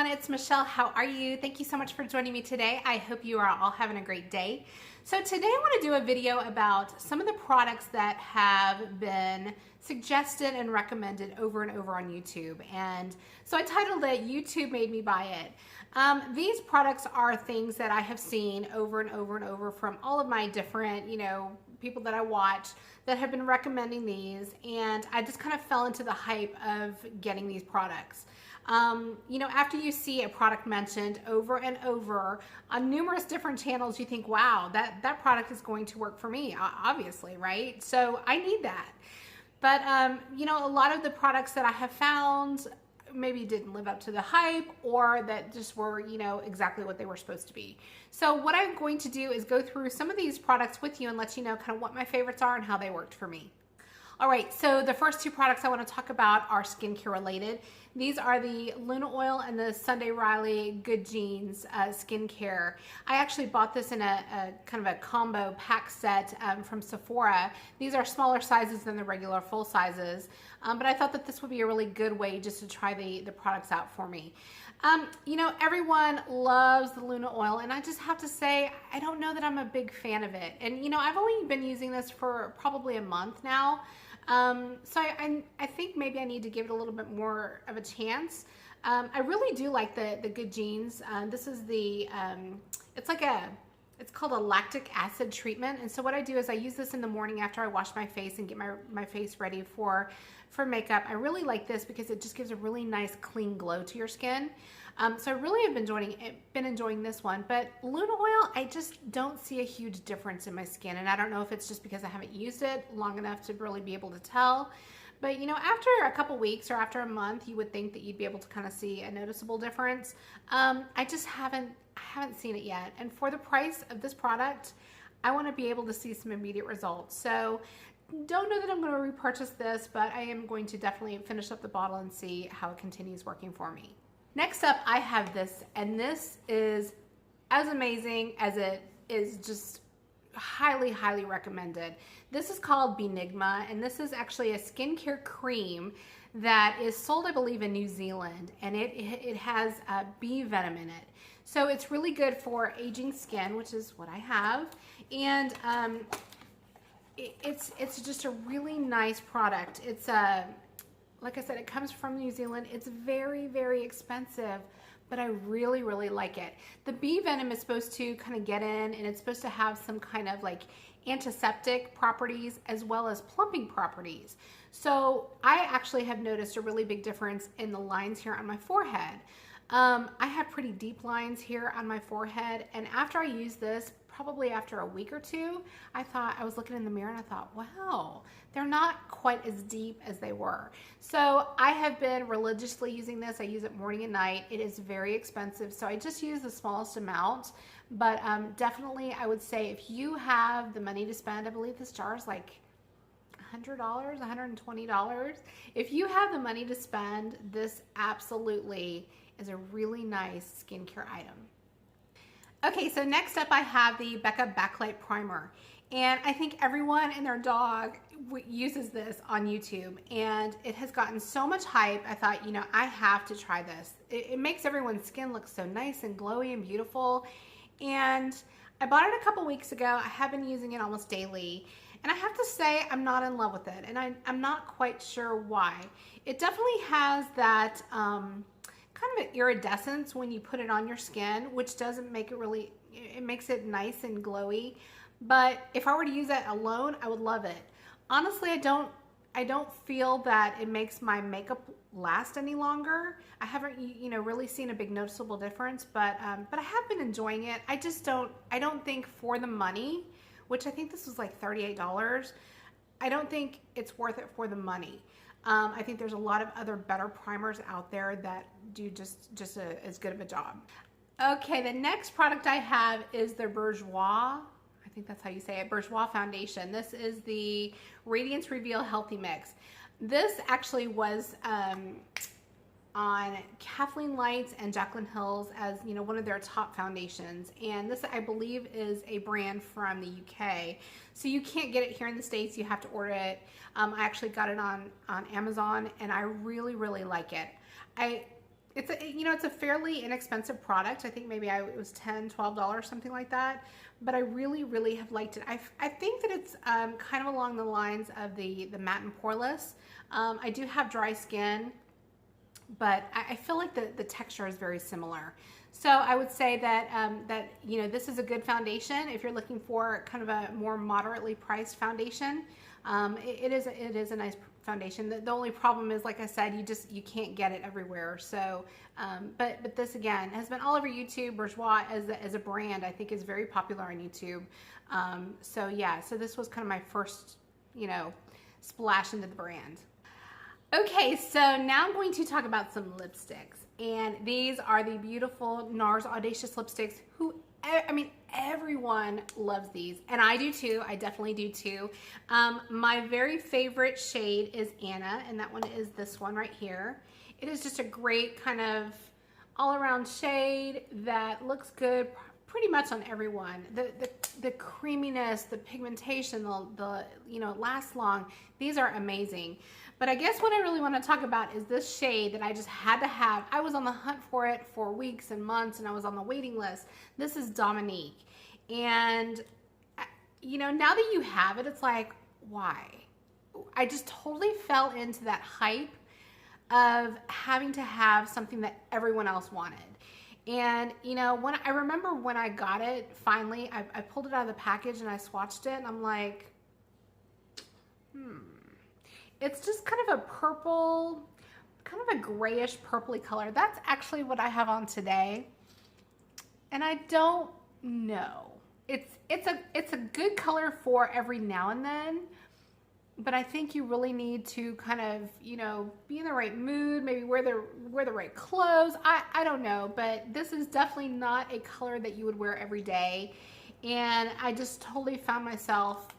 it's Michelle. How are you? Thank you so much for joining me today. I hope you are all having a great day. So today I want to do a video about some of the products that have been suggested and recommended over and over on YouTube. And so I titled it, YouTube Made Me Buy It. These products are things that I have seen over and over and over from all of my different, people that I watch that have been recommending these. And I just kind of fell into the hype of getting these products. After you see a product mentioned over and over on numerous different channels, you think, wow, that product is going to work for me, obviously, right? So I need that. But, a lot of the products that I have found maybe didn't live up to the hype, or that just were, exactly what they were supposed to be. So what I'm going to do is go through some of these products with you and let you know kind of what my favorites are and how they worked for me. All right, so the first two products I want to talk about are skincare related. These are the Luna Oil and the Sunday Riley Good Genes skincare. I actually bought this in a kind of a combo pack set from Sephora. These are smaller sizes than the regular full sizes, but I thought that this would be a really good way just to try the products out for me. Everyone loves the Luna Oil, and I just have to say, I don't know that I'm a big fan of it. And, I've only been using this for probably a month now. So I think maybe I need to give it a little bit more of a chance. I really do like the Good Genes. This is it's called a lactic acid treatment. And so what I do is I use this in the morning after I wash my face and get my face ready for makeup. I really like this because it just gives a really nice clean glow to your skin. So I really have been enjoying this one, but Luna Oil, I just don't see a huge difference in my skin. And I don't know if it's just because I haven't used it long enough to really be able to tell. But after a couple weeks or after a month, you would think that you'd be able to kind of see a noticeable difference. I just haven't seen it yet. And for the price of this product, I want to be able to see some immediate results. So don't know that I'm going to repurchase this, but I am going to definitely finish up the bottle and see how it continues working for me. Next up, I have this, and this is as amazing as it is just highly, highly recommended. This is called Benigma, and this is actually a skincare cream that is sold, I believe, in New Zealand, and it has bee venom in it. So it's really good for aging skin, which is what I have, and it's just a really nice product. It's like I said, it comes from New Zealand. It's very, very expensive, but I really, really like it. The bee venom is supposed to kind of get in, and it's supposed to have some kind of like antiseptic properties as well as plumping properties. So I actually have noticed a really big difference in the lines here on my forehead. I have pretty deep lines here on my forehead, and after I use this, probably after a week or two, I was looking in the mirror and I thought, wow, they're not quite as deep as they were. So I have been religiously using this. I use it morning and night. It is very expensive, so I just use the smallest amount, but definitely I would say if you have the money to spend, I believe this jar is like $100, $120. If you have the money to spend, this absolutely is a really nice skincare item. Okay, so next up I have the Becca Backlight Primer. And I think everyone and their dog uses this on YouTube, and it has gotten so much hype. I thought, I have to try this. It makes everyone's skin look so nice and glowy and beautiful. And I bought it a couple weeks ago. I have been using it almost daily. And I have to say, I'm not in love with it. And I'm not quite sure why. It definitely has that kind of an iridescence when you put it on your skin, which doesn't make it it makes it nice and glowy. But if I were to use that alone, I would love it. Honestly, I don't feel that it makes my makeup last any longer. I haven't, really seen a big noticeable difference, but I have been enjoying it. I don't think for the money, which I think this was like $38, I don't think it's worth it for the money. I think there's a lot of other better primers out there that do just as good of a job. Okay, the next product I have is the Bourjois, I think that's how you say it, Bourjois foundation. This is the Radiance Reveal Healthy Mix. This actually was on Kathleen Light's and Jaclyn Hill's as one of their top foundations, and this I believe is a brand from the UK, so you can't get it here in the States. You have to order it. I actually got it on Amazon, and I really, really like it. it's a, you know, it's a fairly inexpensive product. I think maybe it was $10, $12, something like that. But I really, really have liked it. I think that it's kind of along the lines of the matte and poreless. I do have dry skin, but I feel like the texture is very similar. So I would say that, you know, this is a good foundation if you're looking for kind of a more moderately priced foundation. It is a nice foundation. The only problem is, like I said, you can't get it everywhere. So, but this again has been all over YouTube. Bourjois as a brand, I think, is very popular on YouTube. So yeah, so this was kind of my first, you know, splash into the brand. Okay, so now I'm going to talk about some lipsticks, and these are the beautiful Nars Audacious lipsticks. I mean, everyone loves these, and I do too. I definitely do too. My very favorite shade is Anna, and that one is this one right here. It is just a great kind of all-around shade that looks good pretty much on everyone. The creaminess, the pigmentation, the you know, lasts long. These are amazing. But I guess what I really want to talk about is this shade that I just had to have. I was on the hunt for it for weeks and months, and I was on the waiting list. This is Dominique. And, you know, now that you have it, it's like, why? I just totally fell into that hype of having to have something that everyone else wanted. And, you know, I remember when I got it, finally, I pulled it out of the package and I swatched it, and I'm like, It's just kind of a purple, kind of a grayish purpley color. That's actually what I have on today. And I don't know. It's a good color for every now and then, but I think you really need to kind of, you know, be in the right mood, maybe wear the right clothes. I don't know, but this is definitely not a color that you would wear every day. And I just totally found myself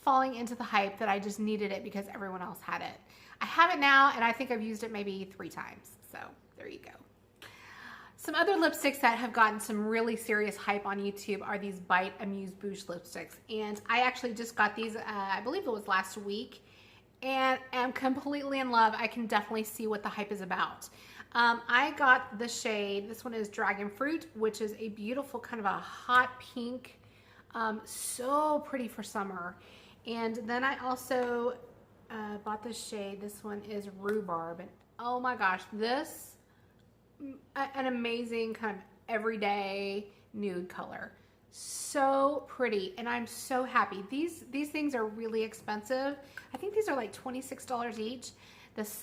falling into the hype that I just needed it because everyone else had it. I have it now, and I think I've used it maybe 3 times. So there you go. Some other lipsticks that have gotten some really serious hype on YouTube are these Bite Amuse Bouche lipsticks. And I actually just got these, I believe it was last week, and am completely in love. I can definitely see what the hype is about. I got the shade, this one is Dragonfruit, which is a beautiful kind of a hot pink, so pretty for summer. And then I also bought this shade. This one is Rhubarb. And oh my gosh, this, an amazing kind of everyday nude color. So pretty, and I'm so happy. These things are really expensive. I think these are like $26 each.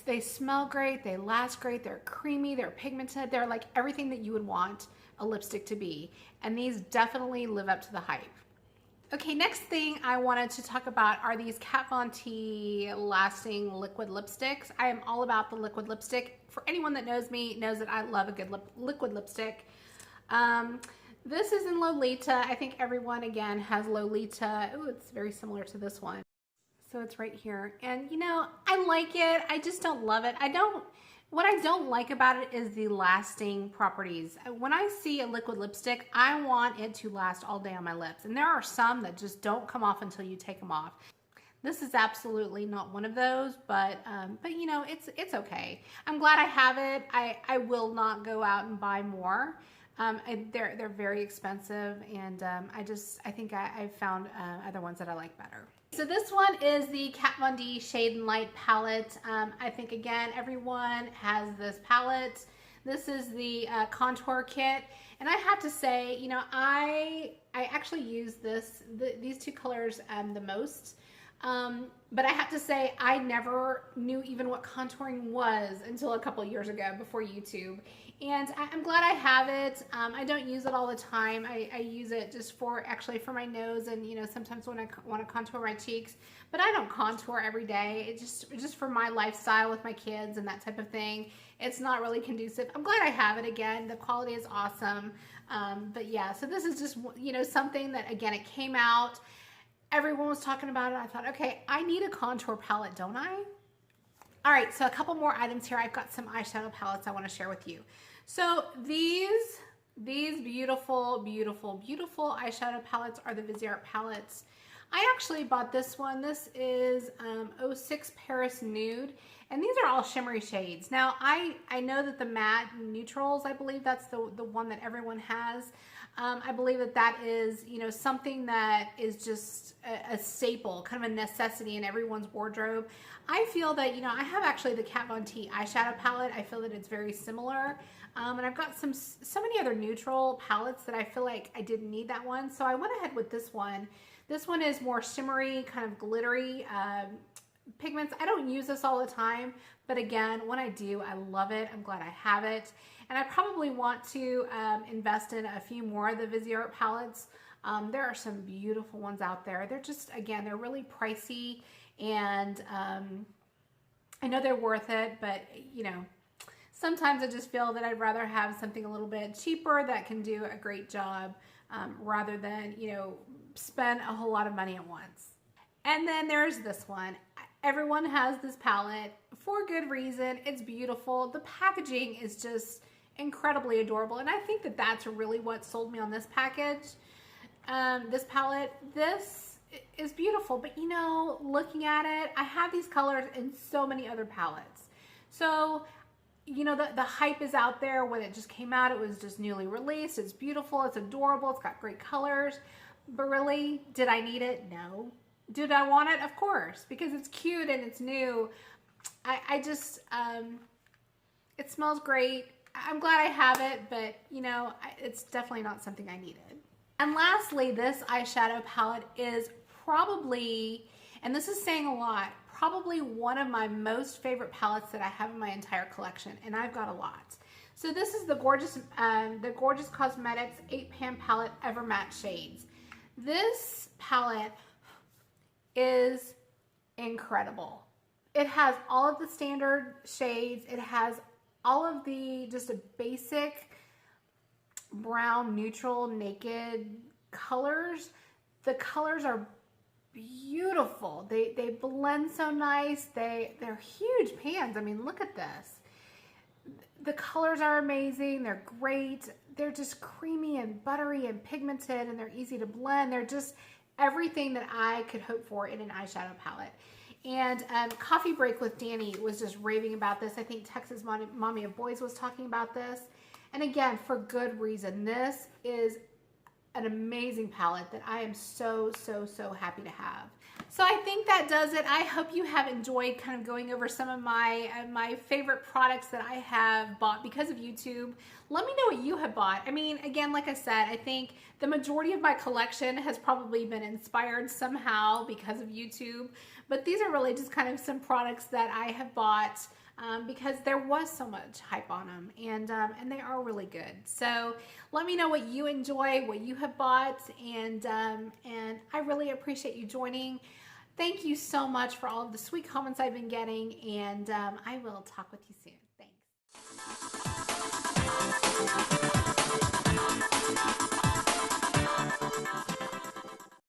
They smell great, they last great, they're creamy, they're pigmented, they're like everything that you would want a lipstick to be. And these definitely live up to the hype. Okay, next thing I wanted to talk about are these KatVonD lasting liquid lipsticks. I am all about the liquid lipstick. For anyone that knows me knows that I love a good liquid lipstick. This is in Lolita. I think everyone, again, has Lolita. Ooh, it's very similar to this one. So it's right here. And, you know, I like it. I just don't love it. What I don't like about it is the lasting properties. When I see a liquid lipstick, I want it to last all day on my lips. And there are some that just don't come off until you take them off. This is absolutely not one of those, but you know, it's okay. I'm glad I have it. I will not go out and buy more. They're very expensive, and I think I've found other ones that I like better. So this one is the KatVonD Shade and Light palette. I think, again, everyone has this palette. This is the contour kit, and I have to say, you know, I actually use these 2 colors the most. But I have to say, I never knew even what contouring was until a couple years ago before YouTube. And I'm glad I have it. I don't use it all the time. I use it just for my nose, and, you know, sometimes when I want to contour my cheeks. But I don't contour every day. It's just for my lifestyle with my kids and that type of thing. It's not really conducive. I'm glad I have it again. The quality is awesome. But yeah, so this is just, you know, something that, again, it came out. Everyone was talking about it. I thought, okay, I need a contour palette, don't I? All right, so a couple more items here. I've got some eyeshadow palettes I want to share with you. So these beautiful, beautiful, beautiful eyeshadow palettes are the Viseart palettes. I actually bought this one. This is 06 Paris Nude. And these are all shimmery shades. Now, I know that the matte neutrals, I believe that's the one that everyone has. I believe that that is, you know, something that is just a staple, kind of a necessity in everyone's wardrobe. I feel that, you know, I have actually the KatVonD eyeshadow palette. I feel that it's very similar. And I've got so many other neutral palettes that I feel like I didn't need that one. So I went ahead with this one. This one is more shimmery, kind of glittery pigments. I don't use this all the time, but again, when I do, I love it. I'm glad I have it. And I probably want to invest in a few more of the Viseart palettes. There are some beautiful ones out there. They're just, again, they're really pricey, and I know they're worth it, but you know, sometimes I just feel that I'd rather have something a little bit cheaper that can do a great job rather than, you know, spend a whole lot of money at once. And then there's this one. Everyone has this palette for good reason. It's beautiful. The packaging is just incredibly adorable. And I think that that's really what sold me on this package. This palette, this is beautiful. But you know, looking at it, I have these colors in so many other palettes. So, you know, the hype is out there. When it just came out, it was just newly released. It's beautiful. It's adorable. It's got great colors. But really, did I need it? No. Did I want it? Of course, because it's cute and it's new. I just, it smells great. I'm glad I have it, but you know, it's definitely not something I needed. And lastly, this eyeshadow palette is probably, and this is saying a lot, probably one of my most favorite palettes that I have in my entire collection, and I've got a lot. So this is the Gorgeous Cosmetics 8-pan palette Ever Matte Shades. This palette is incredible. It has all of the standard shades. It has all of the just a basic brown, neutral, naked colors. The colors are beautiful. They blend so nice. They're huge pans. I mean, look at this. The colors are amazing. They're great. They're just creamy and buttery and pigmented, and they're easy to blend. They're just everything that I could hope for in an eyeshadow palette. And Coffee Break with Danny was just raving about this. I think Texas Mommy of Boys was talking about this. And again, for good reason. This is an amazing palette that I am so happy to have. So I think that does it. I hope you have enjoyed kind of going over some of my favorite products that I have bought because of YouTube. Let me know what you have bought. I mean, again, like I said, I think the majority of my collection has probably been inspired somehow because of YouTube. But these are really just kind of some products that I have bought because there was so much hype on them, and they are really good. So let me know what you enjoy, what you have bought, and I really appreciate you joining. Thank you so much for all of the sweet comments I've been getting, and I will talk with you soon.